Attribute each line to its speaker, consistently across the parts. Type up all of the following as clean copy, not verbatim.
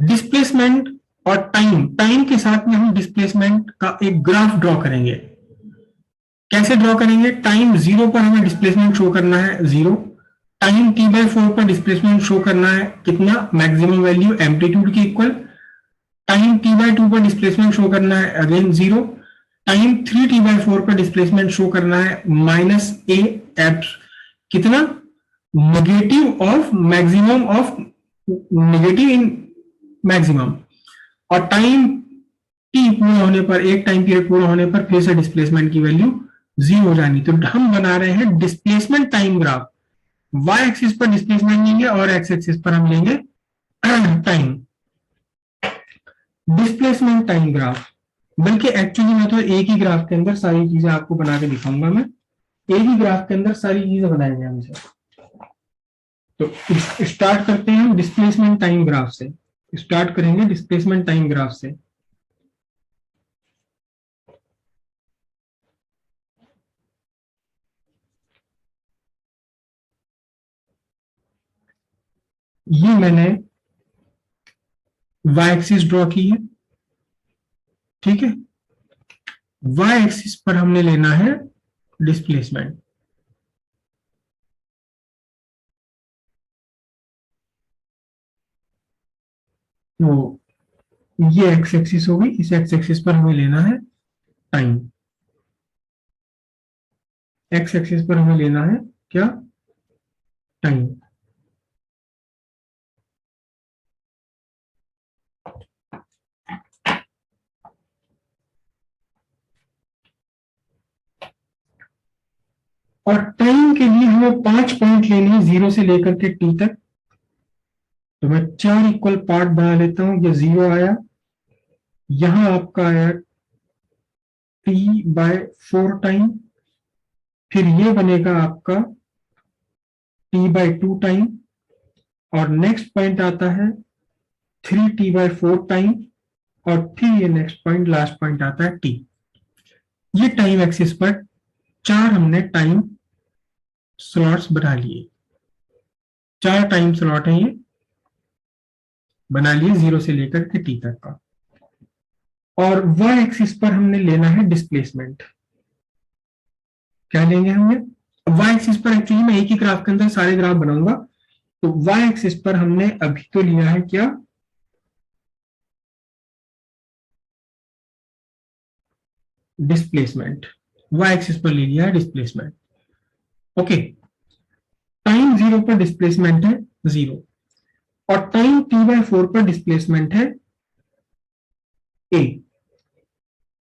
Speaker 1: Displacement और time, time के साथ में हम डिस्प्लेसमेंट का एक ग्राफ ड्रॉ करेंगे। कैसे ड्रॉ करेंगे? टाइम 0 पर हमें डिस्प्लेसमेंट शो करना है 0, टाइम t/4 पर डिस्प्लेसमेंट शो करना है कितना? मैक्सिमम वैल्यू एम्पलीट्यूड की इक्वल। टाइम t/2 पर डिस्प्लेसमेंट शो करना है अगेन 0, टाइम 3t/4 पर डिस्प्लेसमेंट शो करना है -a एट कितना? Negative of maximum of negative in maximum. और टाइम टी पूरा होने पर, एक टाइम पीरियड पूरा होने पर फिर से डिस्प्लेसमेंट की वैल्यू 0 हो जानी। तो हम बना रहे हैं displacement time graph. Y axis पर डिस्प्लेसमेंट लेंगे और एक्स एक्सिस पर हम लेंगे टाइम। डिस्प्लेसमेंट टाइम ग्राफ, बल्कि एक्चुअली मैं तो एक ही ग्राफ के अंदर सारी चीजें आपको बना के दिखाऊंगा। मैं एक ही ग्राफ के अंदर सारी चीजें बनाएंगे हमसे। तो स्टार्ट करते हैं डिस्प्लेसमेंट टाइम ग्राफ से। स्टार्ट करेंगे डिस्प्लेसमेंट टाइम ग्राफ से। ये मैंने वाई एक्सिस ड्रॉ की है, ठीक है। वाई एक्सिस पर हमने लेना है डिस्प्लेसमेंट। तो ये एक्स एक्सिस होगी, इस एक्स एक्सिस पर हमें लेना है टाइम। एक्स एक्सिस पर हमें लेना है क्या? टाइम। और टाइम के लिए हमें 5 पॉइंट लेने हैं 0 से लेकर के टी तक। तो मैं 4 इक्वल पार्ट बना लेता हूं। ये 0 आया, यहां आपका आया t/4 टाइम, फिर ये बनेगा आपका t/2 टाइम, और नेक्स्ट पॉइंट आता है 3t/4 टाइम, और फिर ये नेक्स्ट पॉइंट लास्ट पॉइंट आता है t। ये टाइम एक्सिस पर 4 हमने टाइम स्लॉट्स बना लिए। 4 टाइम स्लॉट है ये बना लिए 0 से लेकर के t तक का। और y एक्सिस पर हमने लेना है डिस्प्लेसमेंट। क्या लेंगे हमने? y एक्सिस पर एक्चुअली मैं एक ही ग्राफ के अंदर सारे ग्राफ बनाऊंगा। तो y एक्सिस पर हमने अभी तो लिया है क्या? डिस्प्लेसमेंट। y एक्सिस पर ले लिया है डिस्प्लेसमेंट। ओके, टाइम 0 पर डिस्प्लेसमेंट है 0, और टाइम t/4 पर डिस्प्लेसमेंट है a।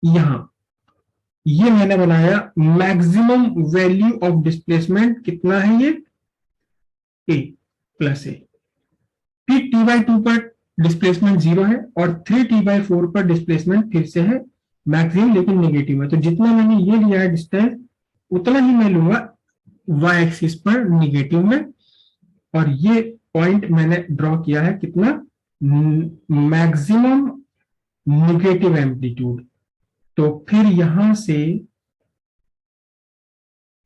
Speaker 1: यहां ये मैंने बनाया मैक्सिमम वैल्यू ऑफ डिस्प्लेसमेंट कितना है? ये a प्लस a। फिर t/2 पर डिस्प्लेसमेंट 0 है, और 3t/4 पर डिस्प्लेसमेंट फिर से है मैक्सिमम लेकिन नेगेटिव है। तो जितना मैंने ये लिया है डिस्टेंस, उतना ही मैं लूंगा y एक्सिस पर नेगेटिव में। और ये पॉइंट मैंने ड्रॉ किया है कितना? Maximum negative amplitude. तो फिर यहां से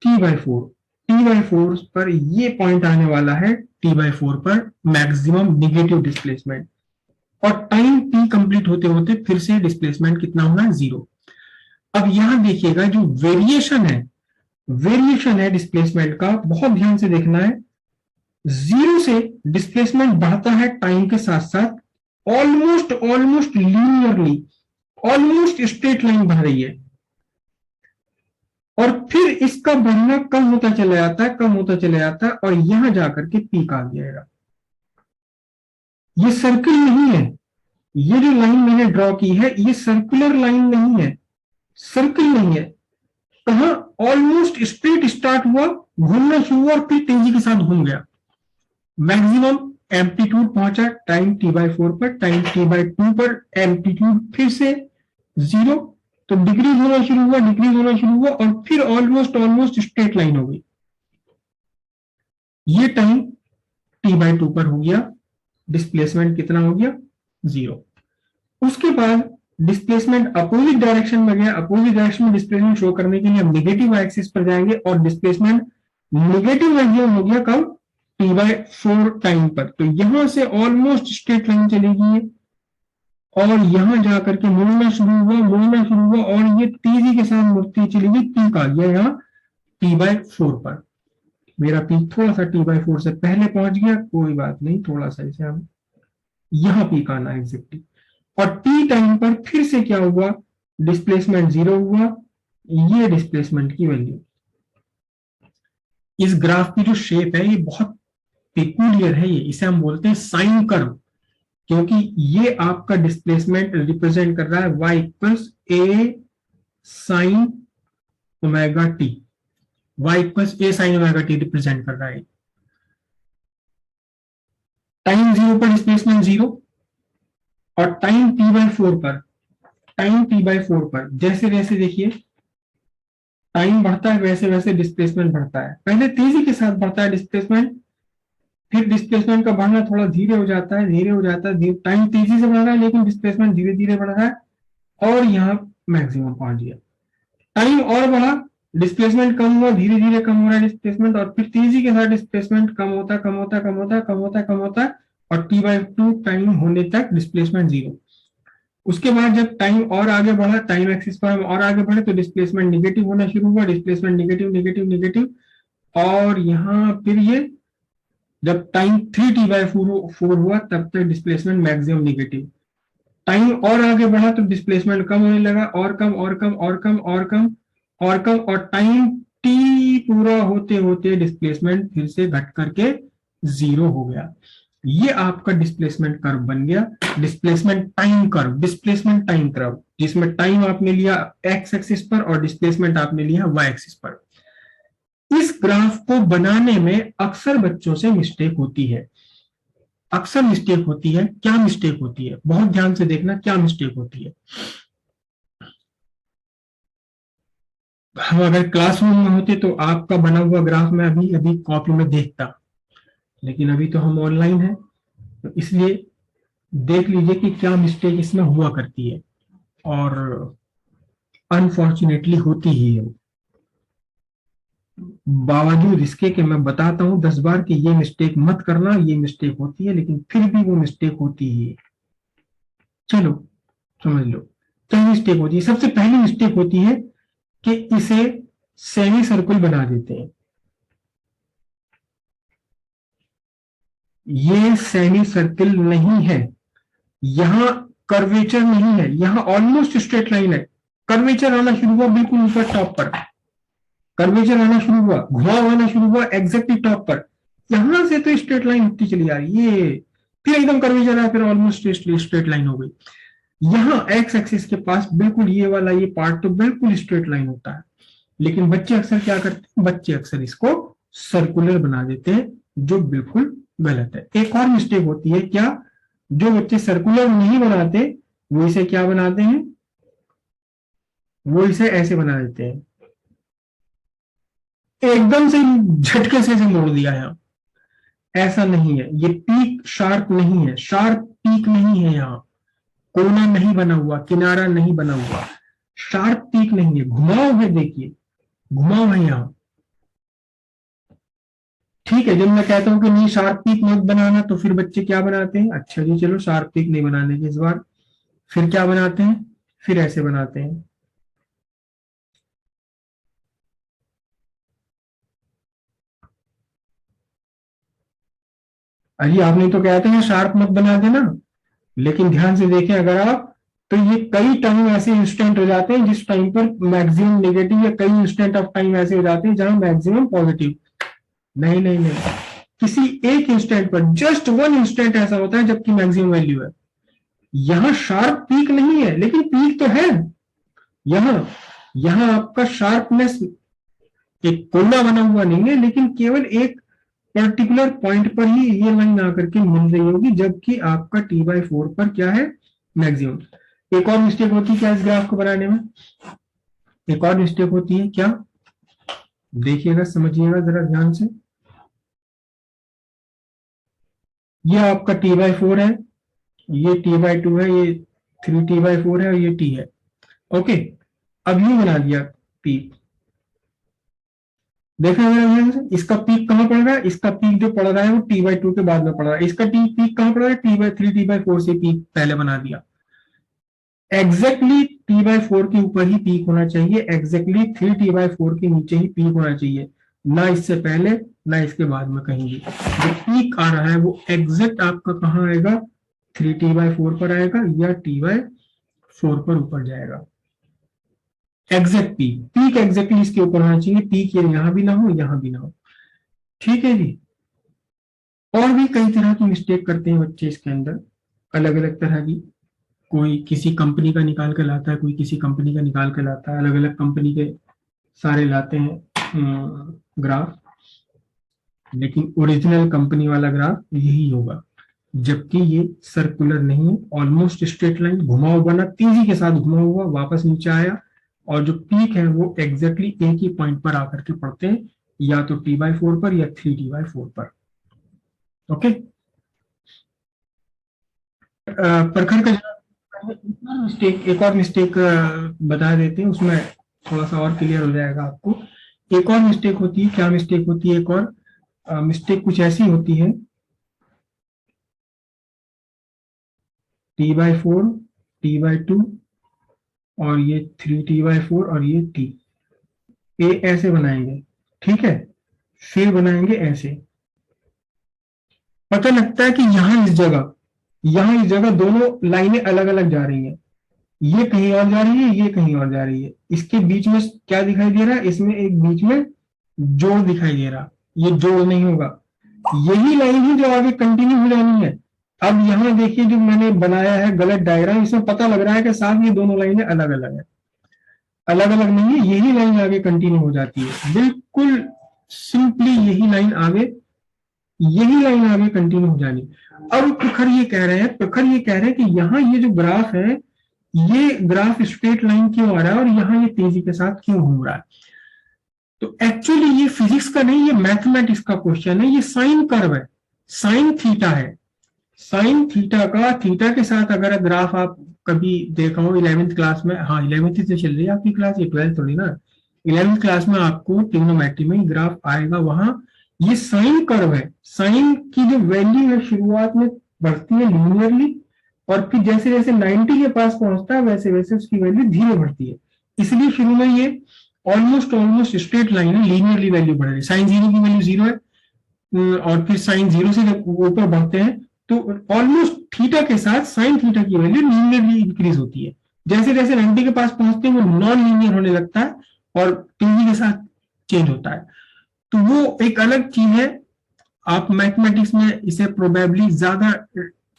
Speaker 1: t/4 पर ये पॉइंट आने वाला है t/4 पर मैक्सिमम नेगेटिव डिस्प्लेसमेंट। और टाइम t कंप्लीट होते होते फिर से डिस्प्लेसमेंट कितना होना है? 0। अब यहां देखिएगा जो वेरिएशन है डिस्प्लेसमेंट का, बहुत ध्यान से देखना है। 0 से डिस्प्लेसमेंट बढ़ता है टाइम के साथ साथ almost linearly, almost straight line बढ़ रही है, और फिर इसका बढ़ना कम होता चला जाता है, और यहां जाकर के पीक आ जाएगा। ये सर्किल नहीं है, ये जो लाइन मैंने ड्रॉ की है ये सर्कुलर लाइन नहीं है, सर्किल नहीं है। कहा? ऑलमोस्ट स्ट्रेट स्टार्ट हुआ, घूमना शुरू हुआ, और फिर तेजी के साथ घूम गया। मैक्सिमम एम्पलीट्यूड पहुंचा टाइम t/4 पर, टाइम t/2 पर एम्पलीट्यूड फिर से 0। तो डिक्रीज होना शुरू हुआ, और फिर ऑलमोस्ट स्ट्रेट लाइन हो गई। ये टाइम t/2 पर हो गया, डिस्प्लेसमेंट कितना हो गया? 0। उसके बाद डिस्प्लेसमेंट अपोजिट डायरेक्शन में गया। अपोजिट डायरेक्शन में डिस्प्लेसमेंट शो करने के लिए हम नेगेटिव एक्सिस पर जाएंगे, और डिस्प्लेसमेंट नेगेटिव मैक्सिमम हो गया कब? T/4 टाइम पर, तो यहां से ऑलमोस्ट स्ट्रेट लाइन चलेगी ये, और यहां जाकर के मुड़ना शुरू हुआ और ये तेजी के साथ मुड़ती चलेगी, पीक आ गया यहाँ T/4 पर। मेरा पीक थोड़ा सा T/4 से पहले पहुंच गया, कोई बात नहीं, थोड़ा सा इसे हम यहां पीक आना एग्जैक्टली। और टी टाइम पर फिर से क्या हुआ, डिस्प्लेसमेंट 0 हुआ, ये डिस्प्लेसमेंट की वैल्यू। इस ग्राफ की जो शेप है ये बहुत पेक्यूलियर है, ये इसे हम बोलते हैं साइन कर्व, क्योंकि ये आपका डिस्प्लेसमेंट रिप्रेजेंट कर रहा है y equals A sine omega T, y equals A sine omega T represent कर रहा है। टाइम 0 पर डिस्प्लेसमेंट 0, और टाइम T/4 पर जैसे जैसे देखिए टाइम बढ़ता है वैसे वैसे डिस्प्लेसमेंट बढ़ता है। पहले तेजी के साथ बढ़ता है डिस्प्लेसमेंट, फिर डिस्प्लेसमेंट का बढ़ना थोड़ा धीरे हो जाता है, टाइम तेजी से बढ़ रहा है लेकिन डिस्प्लेसमेंट धीरे धीरे बढ़ रहा है, और यहाँ मैक्सिमम पहुंच गया। टाइम और बढ़ा, डिस्प्लेसमेंट कम हुआ, धीरे धीरे कम हो रहा है डिस्प्लेसमेंट, और फिर तेजी के साथ डिस्प्लेसमेंट कम होता है, और T/2 टाइम होने तक डिस्प्लेसमेंट 0। उसके बाद जब टाइम और आगे बढ़ा, टाइम एक्सिस पर हम और आगे बढ़े, तो डिस्प्लेसमेंट निगेटिव होना शुरू हुआ, डिस्प्लेसमेंट निगेटिव, और यहाँ फिर ये जब टाइम 3T/4 हुआ तब तक डिस्प्लेसमेंट मैक्सिमम निगेटिव। टाइम और आगे बढ़ा तो डिस्प्लेसमेंट कम होने लगा, और कम, और टाइम टी पूरा होते होते डिस्प्लेसमेंट फिर से घट करके 0 हो गया। ये आपका डिस्प्लेसमेंट कर्व बन गया, डिस्प्लेसमेंट टाइम कर्व, जिसमें टाइम आपने लिया एक्स एक्सिस पर और डिस्प्लेसमेंट आपने लिया वाई एक्सिस पर। इस ग्राफ को बनाने में अक्सर बच्चों से मिस्टेक होती है, क्या मिस्टेक होती है, बहुत ध्यान से देखना क्या मिस्टेक होती है। हम अगर क्लासरूम में होते तो आपका बना हुआ ग्राफ मैं अभी अभी कॉपी में देखता, लेकिन अभी तो हम ऑनलाइन हैं, तो इसलिए देख लीजिए कि क्या मिस्टेक इसमें हुआ करती है, और अनफॉर्चुनेटली होती ही है। बावजूद इसके कि मैं बताता हूं 10 बार कि ये मिस्टेक मत करना, ये मिस्टेक होती है, लेकिन फिर भी वो मिस्टेक होती ही है। चलो समझ लो क्या मिस्टेक होती है। सबसे पहली मिस्टेक होती है कि इसे सेमी सर्कल बना देते हैं। ये सेमी सर्कल नहीं है, यहां कर्वेचर नहीं है, यहां ऑलमोस्ट स्ट्रेट लाइन है। कर्वेचर आना शुरू हुआ बिल्कुल ऊपर टॉप पर, कर्वेचर आना शुरू हुआ, घुमाव आना शुरू हुआ एग्जैक्टली टॉप पर, यहां से तो स्ट्रेट लाइन उठती चली आ रही है, ये फिर एकदम कर्वेचर आया, फिर ऑलमोस्ट स्ट्रेट लाइन हो गई। यहां एक्स एक्सिस के पास बिल्कुल ये वाला ये पार्ट तो बिल्कुल स्ट्रेट लाइन होता है, लेकिन बच्चे अक्सर क्या करते हैं, बच्चे अक्सर इसको सर्कुलर बना देते हैं, जो बिल्कुल गलत है। एक और मिस्टेक होती है क्या, जो बच्चे सर्कुलर नहीं बनाते वो इसे क्या बनाते हैं, वो इसे ऐसे बना देते हैं, एकदम से झटके से इसे मोड़ दिया है। ऐसा नहीं है, ये पीक शार्प नहीं है, शार्प पीक नहीं है, यहाँ कोना नहीं बना हुआ, किनारा नहीं बना हुआ, शार्प पीक नहीं है, घुमाव है, देखिए घुमाव है यहाँ। ठीक है, जब मैं कहता हूं कि नहीं शार्प पीक मत बनाना, तो फिर बच्चे क्या बनाते हैं, अच्छा जी चलो शार्प पीक नहीं बनाने की इस बार, फिर क्या बनाते हैं, फिर ऐसे बनाते हैं। अरे आपने तो कहते हैं शार्प मत बना देना, लेकिन ध्यान से देखें अगर आप, तो ये कई टाइम ऐसे इंस्टेंट हो जाते हैं जिस टाइम पर मैक्सिमम नेगेटिव, या कई इंस्टेंट ऑफ टाइम ऐसे हो जाते हैं जहां मैक्सिमम पॉजिटिव। नहीं नहीं नहीं, किसी एक इंस्टेंट पर, जस्ट वन इंस्टेंट ऐसा होता है जबकि मैक्सिमम वैल्यू है। यहां शार्प पीक नहीं है, लेकिन पीक तो है यहां। यहां आपका शार्पनेस एक कोना बना हुआ नहीं है, लेकिन केवल एक पर्टिकुलर पॉइंट पर ही ये लाइन आकर के मिल रही होगी, जबकि आपका T/4 पर क्या है, मैक्सिमम। एक और मिस्टेक होती है क्या इस ग्राफ को बनाने में, एक और मिस्टेक होती है क्या, देखिएगा समझिएगा जरा ध्यान से। ये आपका T/4 है, ये T/2 है, ये 3T/4 है, और ये T है। ओके, अब ये बना दिया P, देखा ध्यान से, इसका पीक कहाँ पड़ रहा है, इसका पीक जो पड़ रहा है वो t/2 के बाद में पड़ रहा है, इसका पीक कहाँ पड़ रहा है, t/3 t/4 से पीक पहले बना दिया। एग्जैक्टली t/4 के ऊपर ही पीक होना चाहिए, एग्जैक्टली 3t/4 के नीचे ही पीक होना चाहिए, ना इससे पहले ना इसके बाद में कहीं भी। जो पीक आ रहा है वो एग्जैक्ट आपका कहाँ आएगा, 3t/4 पर आएगा या t/4 पर ऊपर जाएगा। एग्जैक्ट पीक, पीक एग्जैक्टली इसके ऊपर होना चाहिए, पीक ये यहां भी ना हो यहां भी ना हो। ठीक है जी। और भी कई तरह की मिस्टेक करते हैं बच्चे इसके अंदर, अलग अलग तरह की। कोई किसी कंपनी का निकाल के लाता है, कोई किसी कंपनी का निकाल के लाता है, अलग अलग कंपनी के सारे लाते हैं ग्राफ, लेकिन ओरिजिनल कंपनी वाला ग्राफ यही होगा, जबकि ये सर्कुलर नहीं है, ऑलमोस्ट स्ट्रेट लाइन, घुमा हुआ ना, तेजी के साथ घुमा हुआ वापस नीचे आया, और जो पीक है वो एग्जैक्टली एक ही पॉइंट पर आकर के पड़ते हैं, या तो t/4 पर या 3t/4 पर। ओके। प्रखर का मिस्टेक, एक और मिस्टेक बता देते हैं, उसमें थोड़ा सा और क्लियर हो जाएगा आपको। एक और मिस्टेक होती है, क्या मिस्टेक होती है, एक और मिस्टेक कुछ ऐसी होती है, t/4 t/2 और ये 3t/4 और ये t, ए ऐसे बनाएंगे, ठीक है, फिर बनाएंगे ऐसे। पता लगता है कि यहां इस जगह दोनों लाइनें अलग अलग जा रही हैं, ये कहीं और जा रही है, ये कहीं और जा रही है, इसके बीच में क्या दिखाई दे रहा है, इसमें एक बीच में जोड़ दिखाई दे रहा, ये जोड़ नहीं होगा, यही लाइन है जो आगे कंटिन्यू हो जानी है। अब यहां देखिए जो मैंने बनाया है गलत डायग्राम, इसमें पता लग रहा है कि साथ ये दोनों लाइनें अलग अलग है, अलग अलग नहीं है, यही लाइन आगे कंटिन्यू हो जाती है, बिल्कुल सिंपली यही लाइन आगे कंटिन्यू हो जानी। अब प्रखर ये कह रहे हैं कि यहाँ ये जो ग्राफ है, ये ग्राफ स्ट्रेट लाइन क्यों आ रहा है और यहाँ ये तेजी के साथ क्यों घूम रहा है। तो एक्चुअली ये फिजिक्स का नहीं, ये मैथमेटिक्स का क्वेश्चन है, ये साइन कर्व है, साइन थीटा है, साइन थीटा का थीटा के साथ अगर ग्राफ आप कभी देखा हो 11th क्लास में, हाँ 11th से चल रही है आपकी क्लास, ये 12th थोड़ी ना, 11th क्लास में आपको ट्रिग्नोमेट्री में ग्राफ आएगा, वहां ये साइन कर्व है, साइन की जो वैल्यू है शुरुआत में बढ़ती है लीनियरली, और फिर जैसे जैसे 90 के पास पहुंचता है वैसे वैसे उसकी वैल्यू धीरे बढ़ती है, इसलिए शुरू में ये ऑलमोस्ट स्ट्रेट लाइन है, लीनियरली वैल्यू बढ़ रही है, साइन जीरो की वैल्यू जीरो है, और फिर साइन जीरो से जब ऊपर बढ़ते हैं तो ऑलमोस्ट थीटा के साथ साइन थीटा की वैल्यू लीनियरली इंक्रीज होती है, जैसे जैसे 90 के पास पहुंचते हैं वो नॉन लीनियर होने लगता है और तेजी के साथ चेंज होता है। तो वो एक अलग चीज है, आप मैथमेटिक्स में इसे प्रोबेबली ज्यादा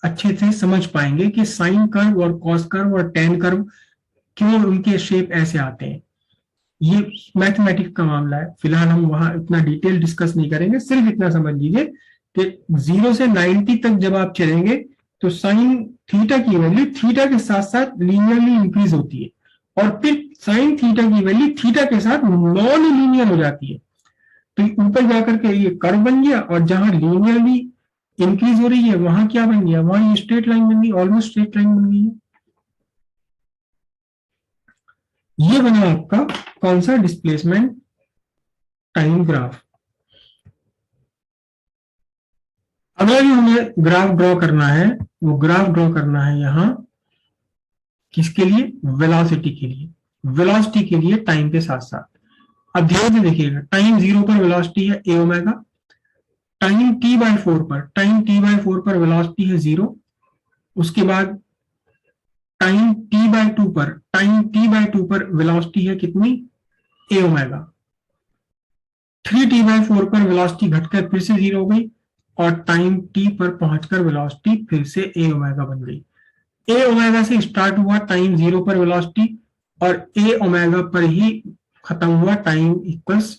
Speaker 1: अच्छे से समझ पाएंगे कि साइन कर्व और कॉस कर्व और टेन कर्व क्यों उनके शेप ऐसे आते हैं, ये मैथमेटिक्स का मामला है, फिलहाल हम वहां इतना डिटेल डिस्कस नहीं करेंगे, सिर्फ इतना समझ लीजिए कि 0 से 90 तक जब आप चलेंगे तो साइन थीटा की वैल्यू थीटा के साथ साथ लीनियरली इंक्रीज होती है, और फिर साइन थीटा की वैल्यू थीटा के साथ नॉन लीनियर हो जाती है, तो ऊपर जाकर के ये कर्व बन गया, और जहां लीनियरली इंक्रीज हो रही है वहां क्या बन गया, वहां ये स्ट्रेट लाइन बन गई, ऑलमोस्ट स्ट्रेट लाइन बन गई है। ये बना आपका कौन सा, डिस्प्लेसमेंट टाइम ग्राफ। अगर हमें ग्राफ ड्रॉ करना है, वो ग्राफ ड्रॉ करना है यहां किसके लिए, वेलोसिटी के लिए, वेलोसिटी के लिए टाइम के साथ साथ। अब ध्यान से देखिएगा, टाइम 0 पर वेलोसिटी है ए ओमेगा, टाइम t/4 पर वेलोसिटी है 0, उसके बाद टाइम t/2 पर वेलोसिटी है कितनी, ए ओमेगा, 3t/4 पर वेलोसिटी घटकर फिर से 0 हो गई, और टाइम t पर पहुंचकर वेलोसिटी फिर से ए ओमेगा बन गई। ए ओमेगा से स्टार्ट हुआ टाइम 0 पर वेलोसिटी, और ए ओमेगा पर ही खत्म हुआ टाइम इक्वल्स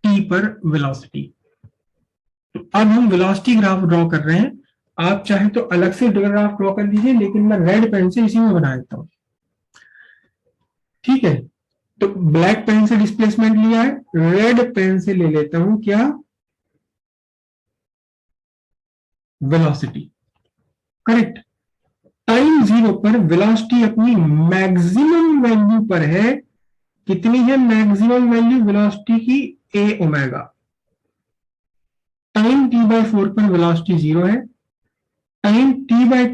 Speaker 1: टी पर वेलोसिटी। तो अब हम वेलोसिटी ग्राफ ड्रॉ कर रहे हैं, आप चाहे तो अलग से ग्राफ ड्रॉ कर दीजिए, लेकिन मैं रेड पेन से इसी में बना देता हूं, ठीक है। तो ब्लैक पेन से डिस्प्लेसमेंट लिया है, रेड पेन से ले लेता हूं क्या, वेलोसिटी, करेक्ट। टाइम 0 पर वेलोसिटी अपनी मैक्सिमम वैल्यू पर है, कितनी है मैक्सिमम वैल्यू वेलोसिटी की, ए ओमेगा। टाइम टी बाय 4 पर वेलोसिटी 0 है। टाइम टी बाय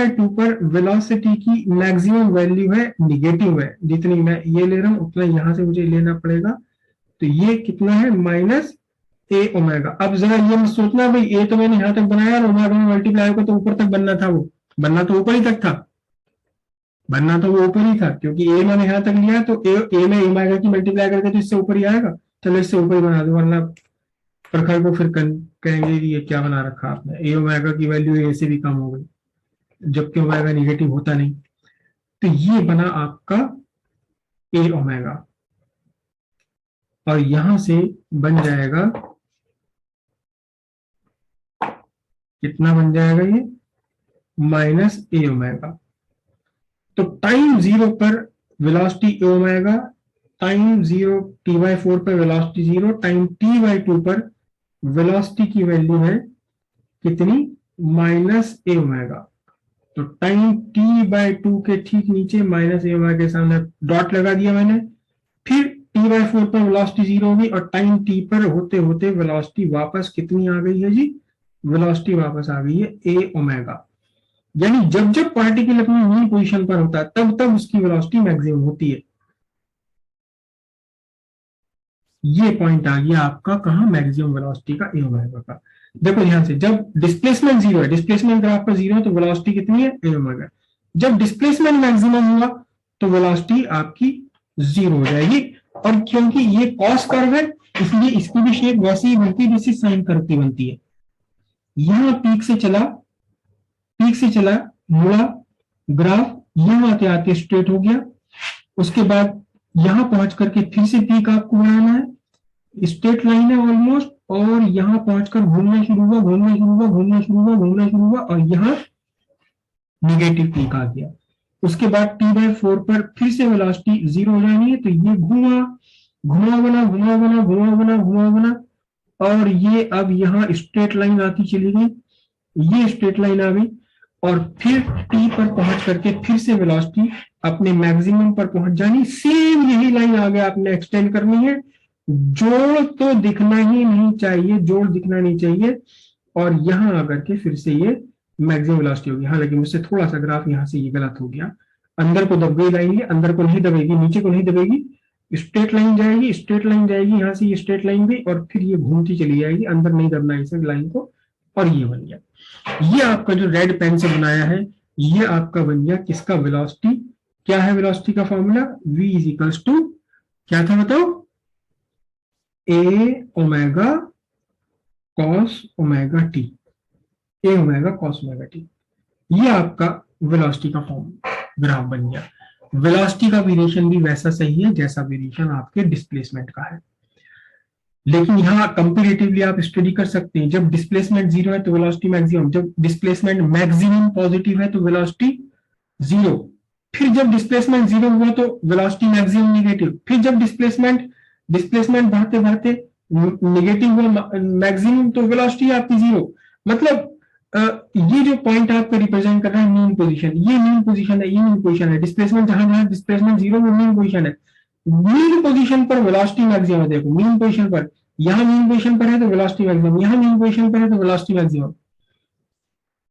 Speaker 1: टू पर वेलोसिटी की मैक्सिमम वैल्यू है, निगेटिव है। जितनी मैं ये ले रहा हूं उतना यहां से मुझे लेना पड़ेगा। तो ये कितना है, माइनस ए ओमेगा। अब जरा ये मत सोचना भाई ए तो मैंने यहां तक बनाया और ओमेगा में मल्टीप्लाई होकर तो ऊपर तक बनना था, वो बनना तो ऊपर ही तक था, बनना तो वो ऊपर ही था, क्योंकि ए मैंने यहां तक लिया तो ए में ओमेगा की मल्टीप्लाई करके तो इससे ऊपर ही आएगा। चलो इससे ऊपर ही बना दो, वरना प्रखर को फिर कहेंगे कि ये क्या बना रखा आपने, ए ओमेगा की वैल्यू ए से भी कम हो गई, जबकि ओमेगा निगेटिव होता नहीं। तो ये बना आपका ए ओमेगा, और यहां से बन जाएगा, कितना बन जाएगा ये, माइनस ए ओमेगा। तो टाइम 0 पर velocity omega, time 0 T by 4 पर वेलोसिटी 0, टाइम टी बाई 2 पर वेलोसिटी की वैल्यू है कितनी, माइनस ए ओमेगा। तो टाइम टी बाई 2 के ठीक नीचे माइनस ए ओमेगा के सामने डॉट लगा दिया मैंने। फिर टी बाई 4 पर वेलोसिटी 0 होगी और टाइम टी पर होते होते वेलोसिटी वापस कितनी आ गई है जी, वेलोसिटी वापस आ गई है ए ओमेगा। यानी जब जब पार्टिकल अपनी मीन पोजीशन पर होता है तब तब उसकी वेलोसिटी मैक्सिमम होती है। ये पॉइंट आ गया आपका कहा, मैक्सिमम वेलोसिटी का, ए ओमेगा का। देखो ध्यान से, जब डिस्प्लेसमेंट 0 है, डिस्प्लेसमेंट ग्राफ पर 0 है, तो वेलोसिटी कितनी है, ए ओमेगा। जब डिस्प्लेसमेंट मैक्सिमम हुआ तो वेलोसिटी आपकी 0 हो जाएगी। और क्योंकि ये कॉस कर्व है इसलिए इसकी भी शेप वैसी ही बनती है जैसी साइन कर्व की बनती है। यहां पीक से चला, मुड़ा, ग्राफ यहां आते आते स्ट्रेट हो गया। उसके बाद यहां पहुंच करके फिर से पीक आपको बनाना है, स्ट्रेट लाइन है ऑलमोस्ट, और यहां पहुंचकर घूमना शुरू हुआ, घूमना शुरू हुआ, घूमना शुरू हुआ, घूमना शुरू हुआ, और यहां निगेटिव पीक आ गया। उसके बाद टी बाई 4 पर फिर से वेलोसिटी 0 हो जानी है, तो ये घुमा, घुमा बना, घुमा बना, घुमा बना, घुमा बना, और ये अब यहां स्ट्रेट लाइन आती चली गई, ये स्ट्रेट लाइन आ गई। और फिर टी पर पहुंच करके फिर से वेलोसिटी अपने मैक्सिमम पर पहुंच जानी, सेम यही लाइन आगे आपने एक्सटेंड करनी है। जोड़ तो दिखना ही नहीं चाहिए, जोड़ दिखना नहीं चाहिए, और यहां आकर के फिर से ये मैक्सिमम वेलोसिटी होगी। हाँ लेकिन मुझसे थोड़ा सा ग्राफ यहां से ये गलत हो गया, अंदर को दब गई लाइन, ये अंदर को नहीं दबेगी, नीचे को नहीं दबेगी, स्ट्रेट लाइन जाएगी, स्ट्रेट लाइन जाएगी, यहां से ये स्ट्रेट लाइन भी, और फिर ये घूमती चली जाएगी, अंदर नहीं दबना है इसे लाइन को, और ये बन गया। ये आपका जो रेड पेन से बनाया है ये आपका बन गया किसका, वेलोसिटी। क्या है वेलोसिटी का formula, v is equals to, क्या था बताओ, a omega cos omega t, a omega cos omega t. ये आपका वेलोसिटी का फॉर्म ग्राफ बन गया। वेलोसिटी का वेरिएशन भी वैसा सही है जैसा वेरिएशन आपके डिस्प्लेसमेंट का है, लेकिन यहाँ कंपेरेटिवली आप स्टडी कर सकते हैं। जब डिस्प्लेसमेंट 0 है तो वेलोसिटी मैक्सिमम, जब डिस्प्लेसमेंट मैक्सिमम पॉजिटिव है तो वेलोसिटी 0, फिर जब डिस्प्लेसमेंट 0 हुआ तो वेलोसिटी मैक्सिमम निगेटिव, फिर जब डिस्प्लेसमेंट डिस्प्लेसमेंट बढ़ते बढ़ते निगेटिव हुआ मैक्सिमम, तो वेलोसिटी आपकी 0। मतलब ये जो पॉइंट आपका रिप्रेजेंट कर रहा है मीन पोजीशन, ये मीन पोजीशन है, ये मीन पोजीशन है। डिस्प्लेसमेंट जहां जहां डिस्प्लेसमेंट 0 वो मीन पोजीशन है। मीन पोजीशन पर वेलोसिटी मैक्सिमम है, देखो मीन पोजीशन पर, यहां मीन पोजीशन पर है तो वेलोसिटी मैक्सिमम, यहां मीन पोजीशन पर है तो वेलोसिटी मैक्सिमम।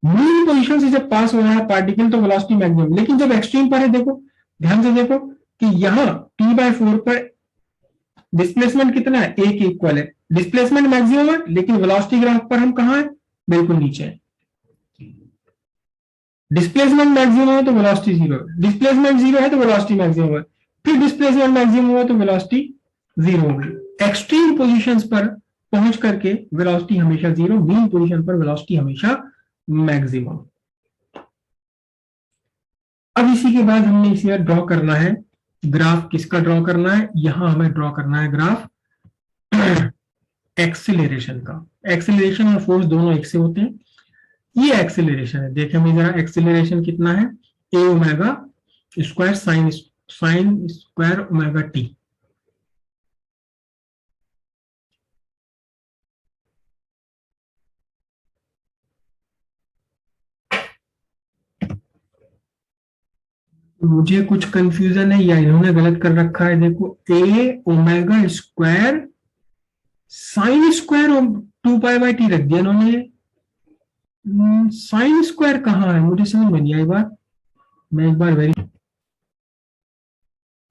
Speaker 1: मीन पोजीशन से जब पास हो रहा है पार्टिकल तो वेलोसिटी मैक्सिमम, लेकिन जब एक्सट्रीम पर है, देखो ध्यान से देखो कि यहां टी बाई 4 पर डिस्प्लेसमेंट कितना है, एक इक्वल है, डिस्प्लेसमेंट मैक्सिमम है, लेकिन वेलोसिटी ग्राफ पर हम कहां है, बिल्कुल नीचे है। डिस्प्लेसमेंट मैक्सिमम है तो वेलोसिटी 0 है, डिस्प्लेसमेंट 0 है तो वेलोसिटी मैक्सिमम है, फिर डिस्प्लेसमेंट मैक्सिमम हुआ तो वेलोसिटी 0 होगी। एक्सट्रीम पोजीशंस पर पहुंच करके वेलोसिटी हमेशा 0, मीन पोजीशन पर वेलोसिटी हमेशा मैक्सिमम। अब इसी के बाद हमने इसे ड्रॉ करना है ग्राफ, किसका ड्रॉ करना है, यहां हमें ड्रॉ करना है ग्राफ एक्सिलेरेशन का। एक्सिलेरेशन और फोर्स दोनों एक से होते हैं, ये एक्सिलेरेशन है। देखें हमें जरा एक्सिलेरेशन कितना है, A omega square sine square omega T. मुझे कुछ कंफ्यूजन है या इन्होंने गलत कर रखा है। देखो A omega square sine square 2 pi by T रख दिया इन्होंने। साइन स्क्वायर कहाँ है, मुझे समझ में नहीं आई बात। मैं एक बार वेरी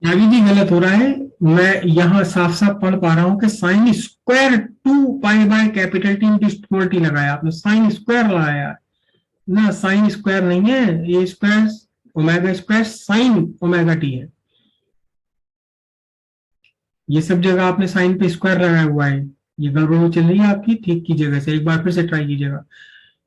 Speaker 1: अभी भी गलत हो रहा है। मैं यहाँ साफ साफ पढ़ पा रहा हूँ कि sign square 2 pi by capital T into small T लगाया आपने, साइन स्क्वायर लगाया ना, साइन स्क्वायर नहीं है, A square omega square sine omega T है। ये सब जगह आपने साइन पे स्क्वायर लगाया हुआ है, ये गड़बड़ चल रही है आपकी, ठीक कीजिएगा इसे, एक बार फिर से ट्राई कीजिएगा।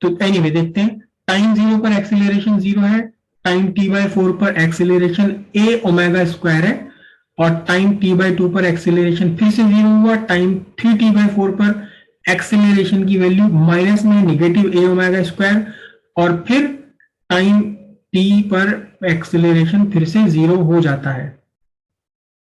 Speaker 1: तो एनीवे देखते हैं, टाइम 0 पर एक्सीलरेशन 0 है, टाइम t/4 पर एक्सीलरेशन a ओमेगा स्क्वायर है, और टाइम t/2 पर एक्सीलरेशन फिर से 0 हुआ, टाइम 3t/4 पर एक्सीलरेशन की वैल्यू माइनस में नेगेटिव a ओमेगा स्क्वायर, और फिर टाइम t पर एक्सीलरेशन फिर से 0 हो जाता है।